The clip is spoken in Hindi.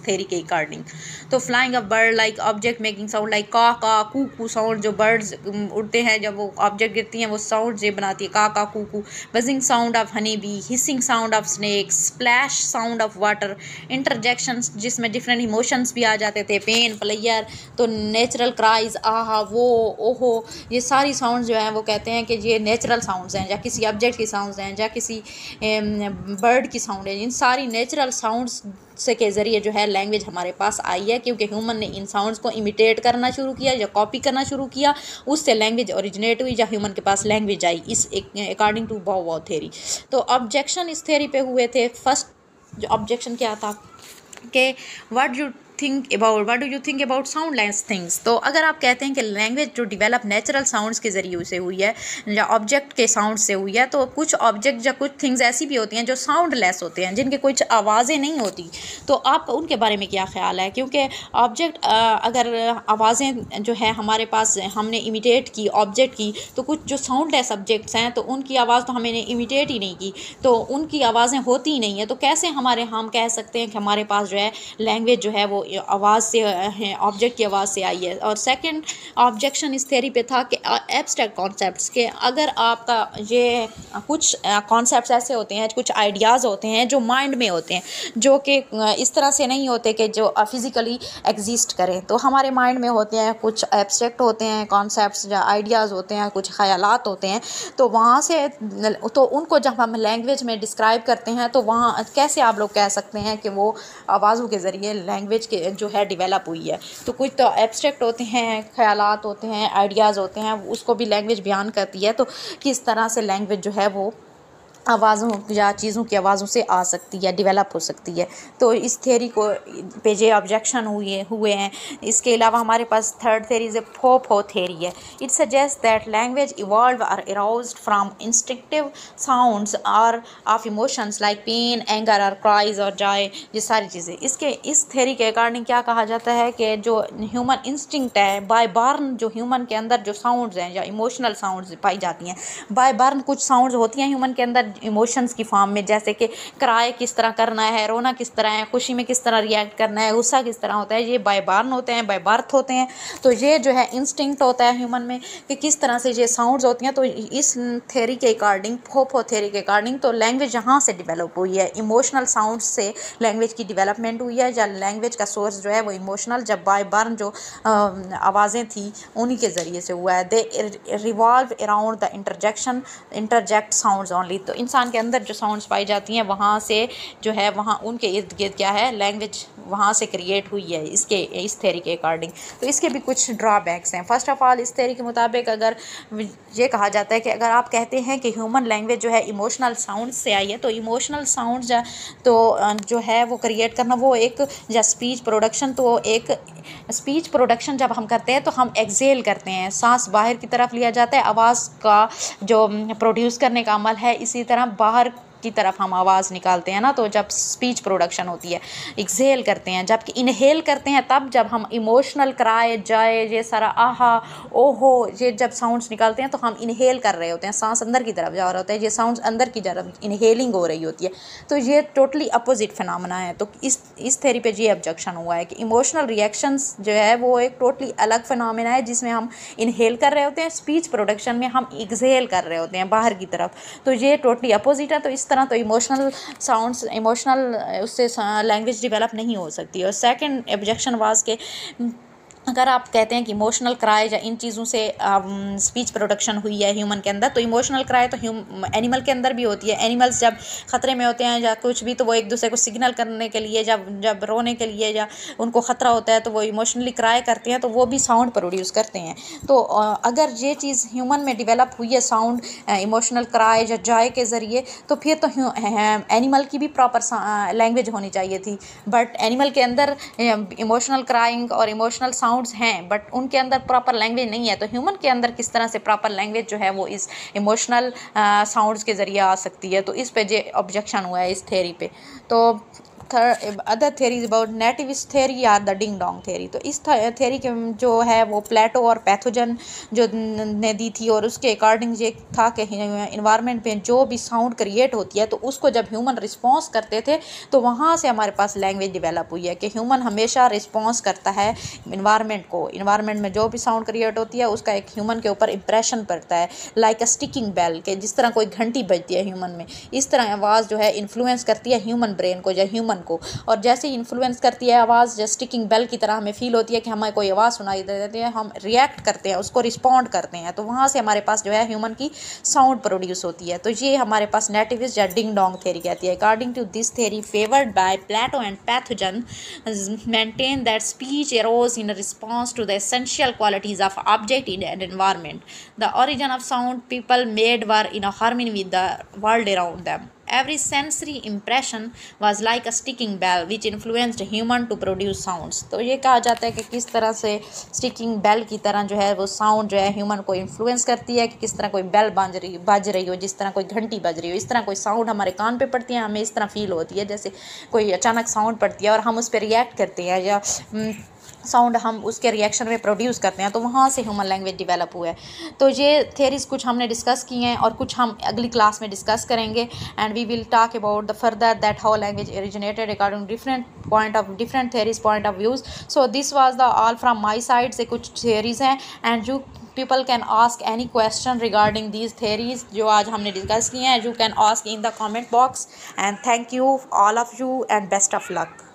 थ्योरी के अकॉर्डिंग। तो flying a bird like object making sound like का कू कू साउंड, जो बर्ड्स उड़ते हैं जब वो ऑब्जेक्ट गिरती हैं वो साउंड ये बनाती है का कू कू। Buzzing sound of honey bee, hissing sound of snake, splash sound of water. Interjections जिसमें डिफरेंट इमोशंस भी आ जाते थे, पेन, प्लेयर, तो नेचुरल क्राइज, आहा वो ओहो, ये सारी साउंड जो है वो कहते हैं कि ये नेचुरल साउंड्स हैं, या किसी ऑब्जेक्ट की साउंड्स हैं, या किसी बर्ड की साउंड है। इन सारी नेचुरल साउंड्स से के ज़रिए जो है लैंग्वेज हमारे पास आई है, क्योंकि ह्यूमन ने इन साउंड्स को इमिटेट करना शुरू किया या कॉपी करना शुरू किया, उससे लैंग्वेज ओरिजिनेट हुई, या ह्यूमन के पास लैंग्वेज आई, इस अकॉर्डिंग टू बाओ थ्योरी। तो ऑब्जेक्शन इस थ्योरी पे हुए थे। फर्स्ट जो ऑब्जेक्शन क्या था कि what do you think about soundless things. तो अगर आप कहते हैं कि लैंग्वेज जो डेवलप नेचुरल साउंड्स के ज़रिए से हुई है या ऑब्जेक्ट के साउंड से हुई है, तो कुछ ऑब्जेक्ट या कुछ थिंग्स ऐसी भी होती हैं जो साउंडलेस होते हैं, जिनके कुछ आवाज़ें नहीं होती, तो आपका उनके बारे में क्या ख्याल है? क्योंकि ऑब्जेक्ट अगर आवाज़ें जो है हमारे पास हमने इमिटेट की ऑब्जेक्ट की, तो कुछ जो साउंडलेस ऑब्जेक्ट्स हैं तो उनकी आवाज़ तो हमने इमिटेट ही नहीं की, तो उनकी आवाज़ें होती ही नहीं है, तो कैसे हम कह सकते हैं कि हमारे पास जो है लैंग्वेज जो है वो आवाज़ से ऑब्जेक्ट की आवाज़ से आई है। और सेकंड ऑब्जेक्शन इस थ्योरी पे था कि एब्स्ट्रैक्ट कॉन्सेप्ट्स के, अगर आपका ये कुछ कॉन्सेप्ट्स ऐसे होते हैं, कुछ आइडियाज़ होते हैं जो माइंड में होते हैं, जो कि इस तरह से नहीं होते कि जो फिज़िकली एग्जिस्ट करें, तो हमारे माइंड में होते हैं, कुछ एब्स्ट्रैक्ट होते हैं कॉन्सेप्ट्स या आइडियाज़ होते हैं, कुछ ख्यालात होते हैं, तो वहाँ से तो उनको जब हम लैंग्वेज में डिस्क्राइब करते हैं तो वहाँ कैसे आप लोग कह सकते हैं कि वो आवाज़ों के ज़रिए लैंग्वेज के जो है डेवलप हुई है। तो कुछ तो एब्स्ट्रैक्ट होते हैं, ख्यालात होते हैं, आइडियाज़ होते हैं, उसको भी लैंग्वेज बयान करती है, तो किस तरह से लैंग्वेज जो है वो आवाज़ों या चीज़ों की आवाज़ों से आ सकती है, डेवलप हो सकती है। तो इस थ्योरी को पे जे ऑब्जेक्शन हुए हैं। इसके अलावा हमारे पास third theory is pooh pooh theory है। It suggest that language evolve और अराउज्ड फ्रॉम इंस्टिंक्टिव साउंड्स और of emotions like pain, anger और क्राइज और जॉय, ये सारी चीज़ें। इस थ्योरी के अकॉर्डिंग क्या कहा जाता है कि जो ह्यूमन इंस्टिंक्ट है, बाय बर्न जो ह्यूमन के अंदर जो साउंड्स हैं या इमोशनल साउंड्स पाई जाती हैं, बाय बर्न कुछ साउंड्स होती हैं ह्यूमन के अंदर इमोशंस की फॉर्म में, जैसे कि क्राई किस तरह करना है, रोना किस तरह है, खुशी में किस तरह रिएक्ट करना है, गुस्सा किस तरह होता है, ये बाय बर्न होते हैं, बाय बर्थ होते हैं। तो ये जो है इंस्टिंक्ट होता है ह्यूमन में कि किस तरह से ये साउंड्स होती हैं। तो इस थ्योरी के अकॉर्डिंग, फोपो थ्योरी के अकॉर्डिंग, तो लैंग्वेज यहाँ से डेवलप हुई है, इमोशनल साउंड से लैंग्वेज की डेवलपमेंट हुई है, या लैंग्वेज का सोर्स जो है वो इमोशनल, जब बाय बर्न जो आवाज़ें थी उन्हीं के ज़रिए से हुआ है। दे revolve around the interject sounds only. तो इंसान के अंदर जो साउंड्स पाई जाती हैं वहाँ से जो है वहाँ उनके इर्द गिर्द क्या है, लैंग्वेज वहाँ से क्रिएट हुई है इस थ्योरी के अकॉर्डिंग। तो इसके भी कुछ ड्रॉबैक्स हैं। फर्स्ट ऑफ ऑल, इस थ्योरी के मुताबिक अगर ये कहा जाता है कि अगर आप कहते हैं कि ह्यूमन लैंग्वेज जो है इमोशनल साउंड से आई है, तो इमोशनल साउंड जो है वो क्रिएट करना, वो एक या स्पीच प्रोडक्शन, तो एक स्पीच प्रोडक्शन जब हम करते हैं तो हम एक्सेल करते हैं, सांस बाहर की तरफ लिया जाता है, आवाज़ का जो प्रोड्यूस करने का अमल है, इसी तरह बाहर की तरफ हम आवाज़ निकालते हैं ना, तो जब स्पीच प्रोडक्शन होती है एक्सेल करते हैं। जबकि इनहेल करते हैं तब जब हम इमोशनल क्राई, जॉय, ये सारा आहा ओहो, ये जब साउंड्स निकालते हैं तो हम इनहेल कर रहे होते हैं, सांस अंदर की तरफ जा रहा होता है, ये साउंड्स अंदर की तरफ इनहेलिंग हो रही होती है। तो ये टोटली अपोजिट फिनोमेना है। तो इस थ्योरी पे ये ऑब्जेक्शन हुआ है कि इमोशनल रिएक्शंस जो है वो एक टोटली अलग फिनोमेना है, जिसमें हम इनहेल कर रहे होते हैं, स्पीच प्रोडक्शन में हम एक्सेल कर रहे होते हैं बाहर की तरफ। तो ये टोटली अपोजिट है। तो इस तरह तो इमोशनल साउंड्स, इमोशनल उससे लैंग्वेज डेवलप नहीं हो सकती। और सेकंड ऑब्जेक्शन वाज के अगर आप कहते हैं कि इमोशनल क्राई या इन चीज़ों से स्पीच प्रोडक्शन हुई है ह्यूमन के अंदर, तो इमोशनल क्राई तो एनिमल के अंदर भी होती है। एनिमल्स जब ख़तरे में होते हैं या कुछ भी, तो वो एक दूसरे को सिग्नल करने के लिए, जब रोने के लिए या उनको ख़तरा होता है तो वो इमोशनली क्राई करते हैं, तो वो भी साउंड प्रोड्यूस करते हैं। तो अगर ये चीज़ ह्यूमन में डिवेलप हुई है साउंड इमोशनल क्राई या जॉय के ज़रिए, तो फिर तो एनिमल की भी प्रॉपर लैंग्वेज होनी चाहिए थी। बट एनिमल के अंदर इमोशनल क्राइंग और इमोशनल साउंड्स हैं, बट उनके अंदर प्रॉपर लैंग्वेज नहीं है। तो ह्यूमन के अंदर किस तरह से प्रॉपर लैंग्वेज जो है वो इस इमोशनल साउंड्स के ज़रिए आ सकती है। तो इस पे जो ऑब्जेक्शन हुआ है इस थ्योरी पे। तो other theories about nativist theory or the ding dong theory। तो इस theory के जो है वो प्लेटो और पैथोजन जो ने दी थी, और उसके अकॉर्डिंग ये था कि इन्वायरमेंट में जो भी साउंड क्रिएट होती है तो उसको जब ह्यूमन रिस्पॉन्स करते थे तो वहाँ से हमारे पास लैंग्वेज डेवलप हुई है कि ह्यूमन हमेशा रिस्पॉन्स करता है इन्वायरमेंट को। इन्वायरमेंट में जो भी साउंड क्रिएट होती है उसका एक ह्यूमन के ऊपर इंप्रेशन पड़ता है, लाइक अ स्टिकिंग बेल, के जिस तरह कोई घंटी बजती है ह्यूमन में, इस तरह आवाज़ जो है इन्फ्लुएंस करती है ह्यूमन ब्रेन को या ह्यूमन को। और जैसे ही इन्फ्लुएंस करती है आवाज़, जैसे स्टिकिंग बेल की तरह हमें फील होती है कि हमें कोई आवाज़ सुनाई देती है, हम रिएक्ट करते हैं, उसको रिस्पॉन्ड करते हैं, तो वहाँ से हमारे पास जो है ह्यूमन की साउंड प्रोड्यूस होती है। तो ये हमारे पास नेटिविस्ट या डिंग डोंग थ्योरी कहती है। According to this theory favoured by Plato and pathogen maintain that speech arose in response to the essential qualities of object in an environment. The origin of sound people made were in a harmony with the world around them. Every sensory impression was like a sticking bell which influenced human to produce sounds। तो ये कहा जाता है कि किस तरह से स्टिकिंग बेल की तरह जो है वो साउंड जो है ह्यूमन को इन्फ्लुएंस करती है, कि किस तरह कोई बेल बज रही हो, जिस तरह कोई घंटी बज रही हो, इस तरह कोई साउंड हमारे कान पे पड़ती है, हमें इस तरह फील होती है जैसे कोई अचानक साउंड पड़ती है और हम उस पर रिएक्ट करते हैं, या साउंड हम उसके रिएक्शन में प्रोड्यूस करते हैं, तो वहाँ से ह्यूमन लैंग्वेज डेवलप हुआ है। तो ये थेरीज कुछ हमने डिस्कस की हैं और कुछ हम अगली क्लास में डिस्कस करेंगे, and we will talk about the further that how language originated according different theories point of views. So this was the all from my side से कुछ थेरीज हैं, and you people can ask any question regarding these theories जो आज हमने डिस्कस किए हैं, you can ask in the comment box, and thank you all of you and best of luck।